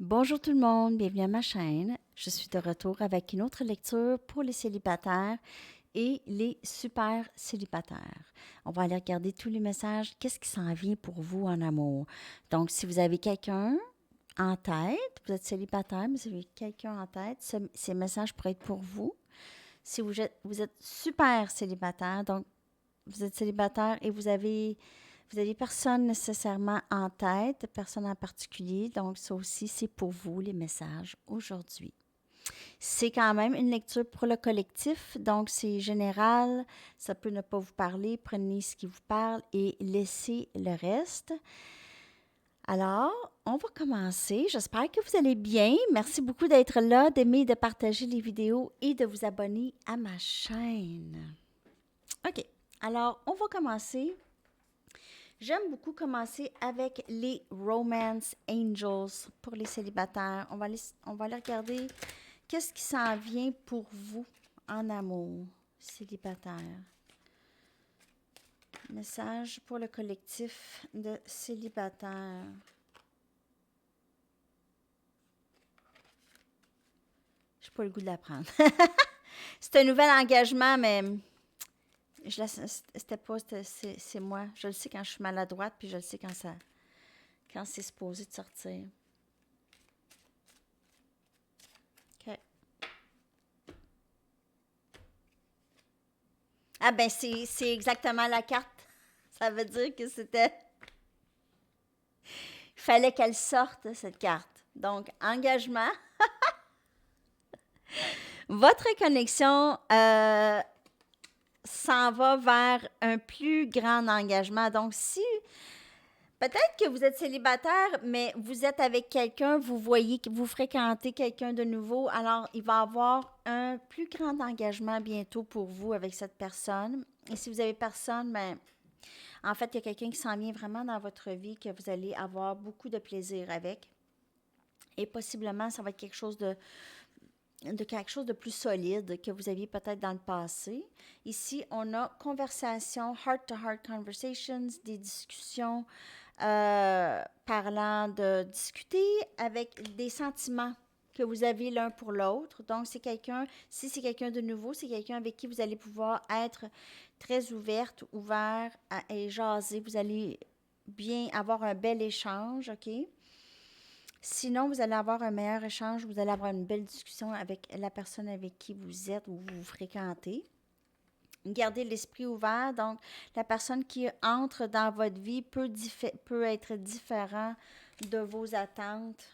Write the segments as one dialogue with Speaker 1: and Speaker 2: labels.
Speaker 1: Bonjour tout le monde, bienvenue à ma chaîne. Je suis de retour avec une autre lecture pour les célibataires et les super célibataires. On va aller regarder tous les messages, qu'est-ce qui s'en vient pour vous en amour. Donc, si vous avez quelqu'un en tête, vous êtes célibataire, mais si vous avez quelqu'un en tête, ces messages pourraient être pour vous. Si vous êtes super célibataire, donc vous êtes célibataire et vous avez personne nécessairement en tête, personne en particulier. Donc, ça aussi, c'est pour vous, les messages aujourd'hui. C'est quand même une lecture pour le collectif, donc c'est général, ça peut ne pas vous parler, prenez ce qui vous parle et laissez le reste. Alors, on va commencer. J'espère que vous allez bien. Merci beaucoup d'être là, d'aimer, de partager les vidéos et de vous abonner à ma chaîne. OK, alors on va commencer. J'aime beaucoup commencer avec les Romance Angels pour les célibataires. On va aller regarder qu'est-ce qui s'en vient pour vous en amour, célibataire. Message pour le collectif de célibataires. Je n'ai pas le goût de la prendre. C'est un nouvel engagement, mais c'était pas, c'est moi. Je le sais quand je suis maladroite, puis je le sais quand c'est supposé de sortir. OK. Ah ben, c'est exactement la carte. Ça veut dire que c'était... Il fallait qu'elle sorte, cette carte. Donc, engagement. Votre connexion s'en va vers un plus grand engagement. Donc, si peut-être que vous êtes célibataire, mais vous êtes avec quelqu'un, vous voyez que vous fréquentez quelqu'un de nouveau, alors il va y avoir un plus grand engagement bientôt pour vous avec cette personne. Et si vous avez personne, ben, en fait, il y a quelqu'un qui s'en vient vraiment dans votre vie que vous allez avoir beaucoup de plaisir avec. Et possiblement, ça va être quelque chose de quelque chose de plus solide que vous aviez peut-être dans le passé. Ici, on a conversation, heart-to-heart conversations, des discussions parlant de discuter avec des sentiments que vous avez l'un pour l'autre. Donc, si c'est quelqu'un de nouveau, c'est quelqu'un avec qui vous allez pouvoir être très ouverte, ouvert et jaser. Vous allez bien avoir un bel échange, OK? Sinon, vous allez avoir un meilleur échange, vous allez avoir une belle discussion avec la personne avec qui vous êtes ou vous fréquentez. Gardez l'esprit ouvert. Donc, la personne qui entre dans votre vie peut être différent de vos attentes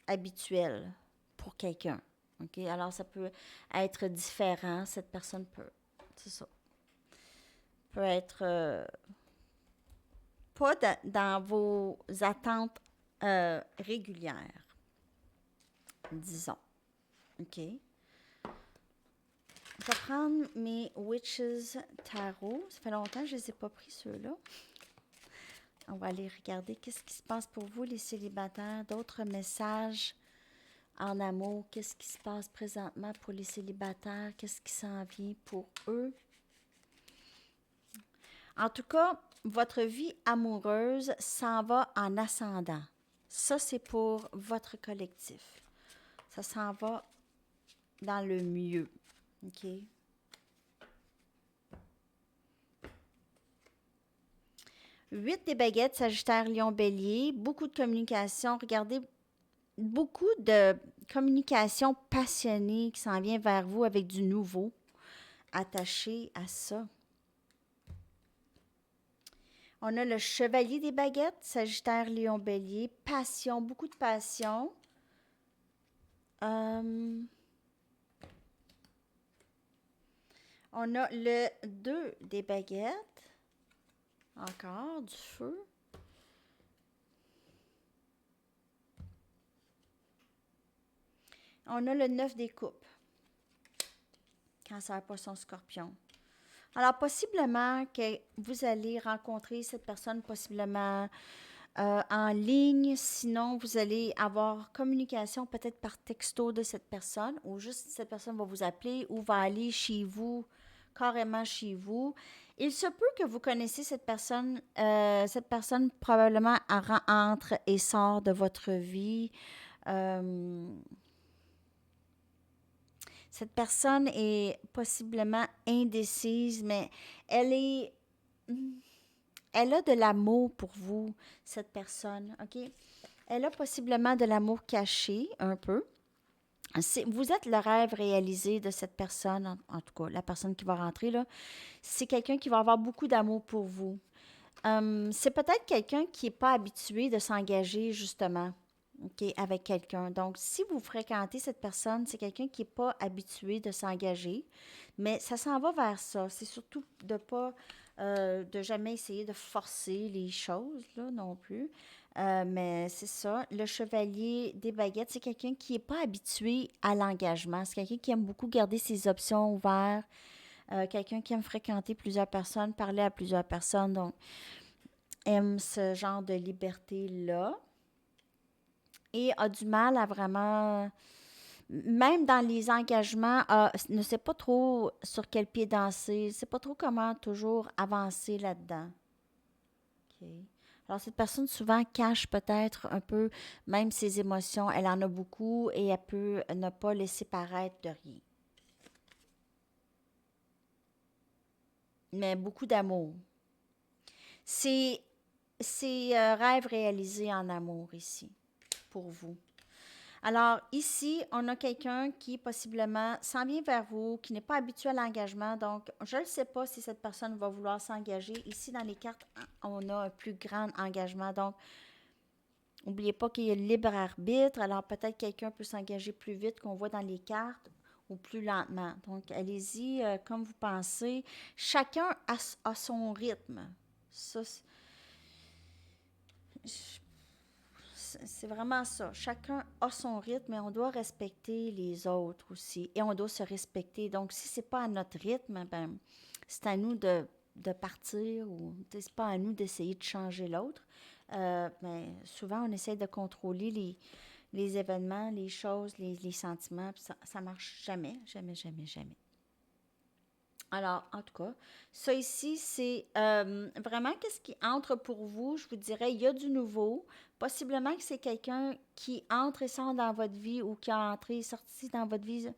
Speaker 1: habituelles pour quelqu'un. OK? Alors, ça peut être différent. Cette personne c'est ça, peut être pas dans vos attentes régulières, disons. OK? Je vais prendre mes Witches Tarot. Ça fait longtemps que je ne les ai pas pris, ceux-là. On va aller regarder qu'est-ce qui se passe pour vous, les célibataires. D'autres messages en amour. Qu'est-ce qui se passe présentement pour les célibataires? Qu'est-ce qui s'en vient pour eux? En tout cas, votre vie amoureuse s'en va en ascendant. Ça, c'est pour votre collectif. Ça s'en va dans le mieux. OK? 8 des baguettes, Sagittaire, Lion, Bélier. Beaucoup de communication. Regardez, beaucoup de communication passionnée qui s'en vient vers vous avec du nouveau attaché à ça. On a le Chevalier des baguettes, Sagittaire, Lion, Bélier. Passion, beaucoup de passion. On a le 2 des baguettes. Encore du feu. On a le 9 des coupes. Cancer, Poisson, Scorpion. Alors, possiblement que vous allez rencontrer cette personne, possiblement en ligne. Sinon, vous allez avoir communication peut-être par texto de cette personne ou juste cette personne va vous appeler ou va aller chez vous, carrément chez vous. Il se peut que vous connaissiez cette personne. Cette personne probablement entre et sort de votre vie. Euh, cette personne est possiblement indécise, mais elle est... Elle a de l'amour pour vous, cette personne, OK? Elle a possiblement de l'amour caché, un peu. Vous êtes le rêve réalisé de cette personne, en tout cas, la personne qui va rentrer, là. C'est quelqu'un qui va avoir beaucoup d'amour pour vous. C'est peut-être quelqu'un qui n'est pas habitué de s'engager, justement, OK, avec quelqu'un. Donc, si vous fréquentez cette personne, c'est quelqu'un qui n'est pas habitué de s'engager, mais ça s'en va vers ça. C'est surtout de pas, de jamais essayer de forcer les choses, là, non plus. Mais c'est ça. Le chevalier des baguettes, c'est quelqu'un qui n'est pas habitué à l'engagement. C'est quelqu'un qui aime beaucoup garder ses options ouvertes. Quelqu'un qui aime fréquenter plusieurs personnes, parler à plusieurs personnes. Donc, aime ce genre de liberté-là et a du mal à vraiment, même dans les engagements, ne sait pas trop sur quel pied danser, ne sait pas trop comment toujours avancer là-dedans. OK. Alors, cette personne souvent cache peut-être un peu même ses émotions. Elle en a beaucoup et elle peut ne pas laisser paraître de rien. Mais beaucoup d'amour. C'est rêve réalisé en amour ici, pour vous. Alors, ici, on a quelqu'un qui possiblement s'en vient vers vous, qui n'est pas habitué à l'engagement. Donc, je ne sais pas si cette personne va vouloir s'engager. Ici, dans les cartes, on a un plus grand engagement. Donc, n'oubliez pas qu'il y a le libre arbitre. Alors, peut-être quelqu'un peut s'engager plus vite qu'on voit dans les cartes ou plus lentement. Donc, allez-y comme vous pensez. Chacun a son rythme. Ça, c'est vraiment ça. Chacun a son rythme et on doit respecter les autres aussi. Et on doit se respecter. Donc, si c'est pas à notre rythme, ben, c'est à nous de partir ou c'est pas à nous d'essayer de changer l'autre. Mais souvent, on essaie de contrôler les événements, les choses, les sentiments. Puis ça marche jamais, jamais, jamais, jamais. Alors, en tout cas, ça ici, c'est vraiment qu'est-ce qui entre pour vous. Je vous dirais, il y a du nouveau. Possiblement que c'est quelqu'un qui entre et sort dans votre vie ou qui a entré et sorti dans votre vie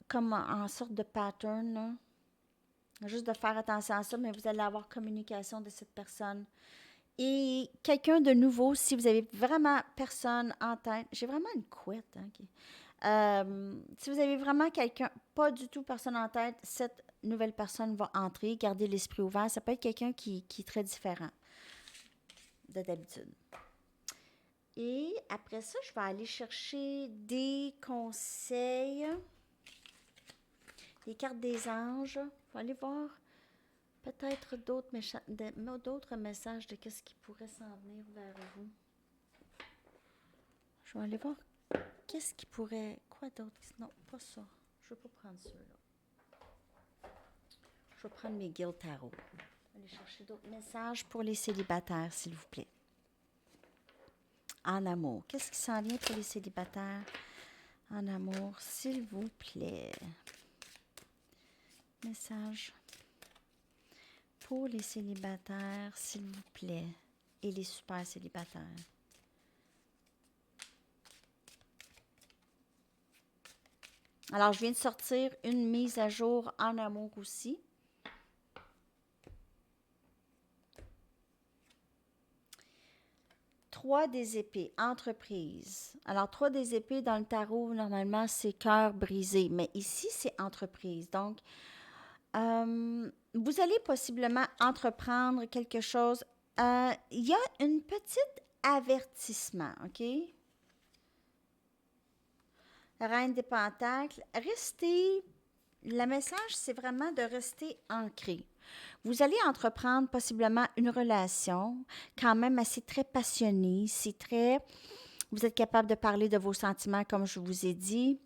Speaker 1: comme en sorte de pattern, là. Juste de faire attention à ça, mais vous allez avoir communication de cette personne. Et quelqu'un de nouveau, si vous avez vraiment personne en tête, j'ai vraiment une couette, hein, si vous avez vraiment quelqu'un, pas du tout personne en tête, cette nouvelle personne va entrer, garder l'esprit ouvert. Ça peut être quelqu'un qui est très différent de d'habitude. Et après ça, je vais aller chercher des conseils, des cartes des anges. Je vais aller voir peut-être d'autres messages de qu'est-ce qui pourrait s'en venir vers vous. Je vais aller voir qu'est-ce qui pourrait... Quoi d'autre? Non, pas ça. Je ne vais pas prendre ceux-là. Je vais prendre mes guilds tarot. Je vais aller chercher d'autres messages pour les célibataires, s'il vous plaît. En amour. Qu'est-ce qui s'en vient pour les célibataires? En amour, s'il vous plaît. Message pour les célibataires, s'il vous plaît. Et les super célibataires. Alors, je viens de sortir une mise à jour en amour aussi. Trois des épées, entreprise. Alors, trois des épées dans le tarot, normalement, c'est cœur brisé. Mais ici, c'est entreprise. Donc, vous allez possiblement entreprendre quelque chose. Il y a une petite avertissement, OK? Reine des Pentacles. Le message, c'est vraiment de rester ancré. Vous allez entreprendre possiblement une relation quand même assez très passionnée. Vous êtes capable de parler de vos sentiments, comme je vous ai dit.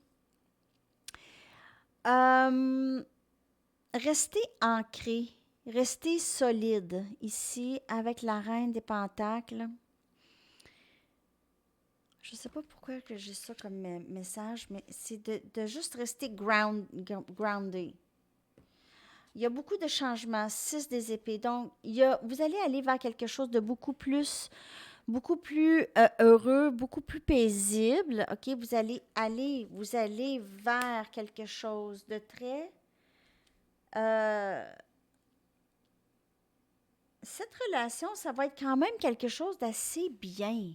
Speaker 1: Restez ancré, restez solide ici avec la Reine des Pentacles. Je ne sais pas pourquoi que j'ai ça comme message, mais c'est de juste rester groundé. Il y a beaucoup de changements. 6 des épées. Donc, vous allez aller vers quelque chose de beaucoup plus heureux, beaucoup plus paisible. OK? Vous allez vers quelque chose de très... euh, cette relation, ça va être quand même quelque chose d'assez bien.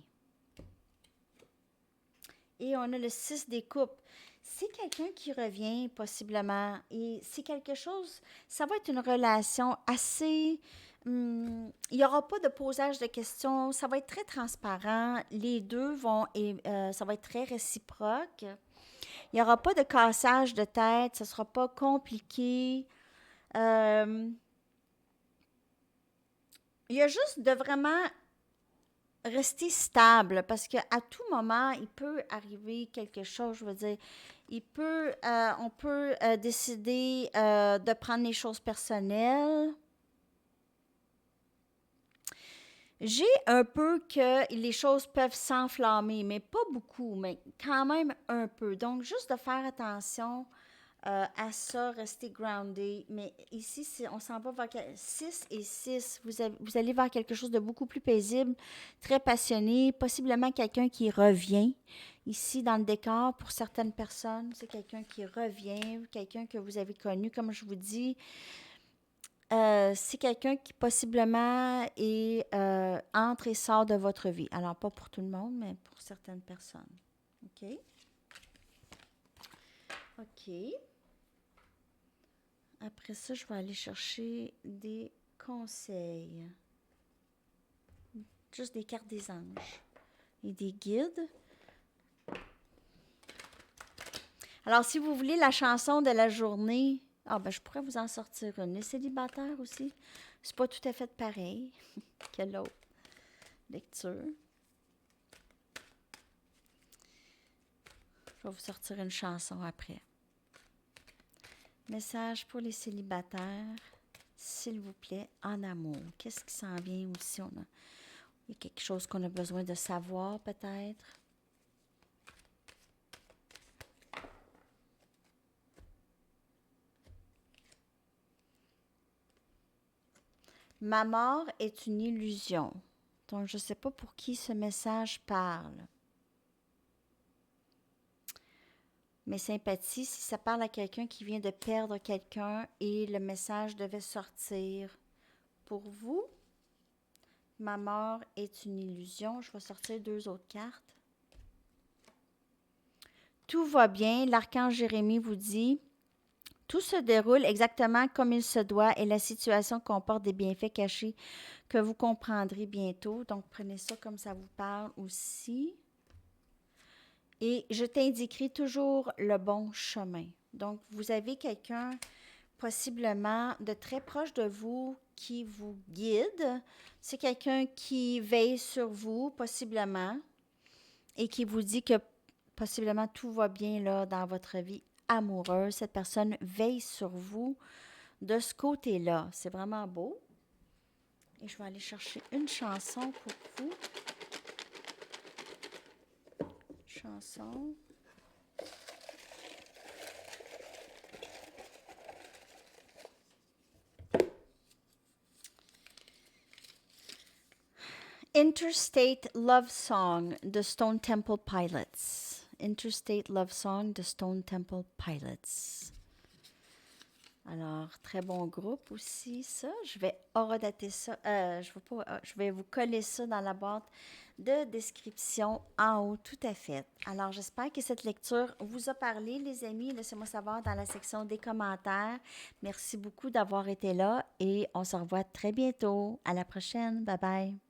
Speaker 1: Et on a le 6 des coupes. C'est quelqu'un qui revient possiblement et c'est quelque chose, ça va être une relation assez... il n'y aura pas de posage de questions, ça va être très transparent, les deux vont, et ça va être très réciproque. Il n'y aura pas de cassage de tête, ce ne sera pas compliqué. Euh, il y a juste de vraiment rester stable parce qu'à tout moment, il peut arriver quelque chose, je veux dire, on peut décider de prendre les choses personnelles. J'ai un peu que les choses peuvent s'enflammer, mais pas beaucoup, mais quand même un peu. Donc, juste de faire attention à ça, rester groundé. Mais ici, on s'en va vers 6 et 6. Vous allez vers quelque chose de beaucoup plus paisible, très passionné, possiblement quelqu'un qui revient. Ici, dans le décor, pour certaines personnes, c'est quelqu'un qui revient, quelqu'un que vous avez connu, comme je vous dis. C'est quelqu'un qui possiblement entre et sort de votre vie. Alors, pas pour tout le monde, mais pour certaines personnes. OK? OK. Après ça, je vais aller chercher des conseils. Juste des cartes des anges et des guides. Alors, si vous voulez la chanson de la journée, je pourrais vous en sortir une. Les célibataires aussi, c'est pas tout à fait pareil que l'autre lecture. Je vais vous sortir une chanson après. Message pour les célibataires, s'il vous plaît, en amour. Qu'est-ce qui s'en vient aussi? Il y a quelque chose qu'on a besoin de savoir peut-être. Ma mort est une illusion. Donc, je ne sais pas pour qui ce message parle. Mes sympathies, si ça parle à quelqu'un qui vient de perdre quelqu'un et le message devait sortir pour vous, ma mort est une illusion. Je vais sortir 2 autres cartes. Tout va bien. L'archange Jérémie vous dit, tout se déroule exactement comme il se doit et la situation comporte des bienfaits cachés que vous comprendrez bientôt. Donc, prenez ça comme ça vous parle aussi. Et je t'indiquerai toujours le bon chemin. Donc, vous avez quelqu'un possiblement de très proche de vous qui vous guide. C'est quelqu'un qui veille sur vous, possiblement, et qui vous dit que possiblement tout va bien là dans votre vie amoureuse. Cette personne veille sur vous de ce côté-là. C'est vraiment beau. Et je vais aller chercher une chanson pour vous. Chanson. Interstate Love Song de Stone Temple Pilots. Interstate Love Song de Stone Temple Pilots. Alors, très bon groupe aussi, ça. Je vais horodater ça. Je vais vous coller ça dans la boîte de description en haut, tout à fait. Alors, j'espère que cette lecture vous a parlé, les amis. Laissez-moi savoir dans la section des commentaires. Merci beaucoup d'avoir été là et on se revoit très bientôt. À la prochaine. Bye bye.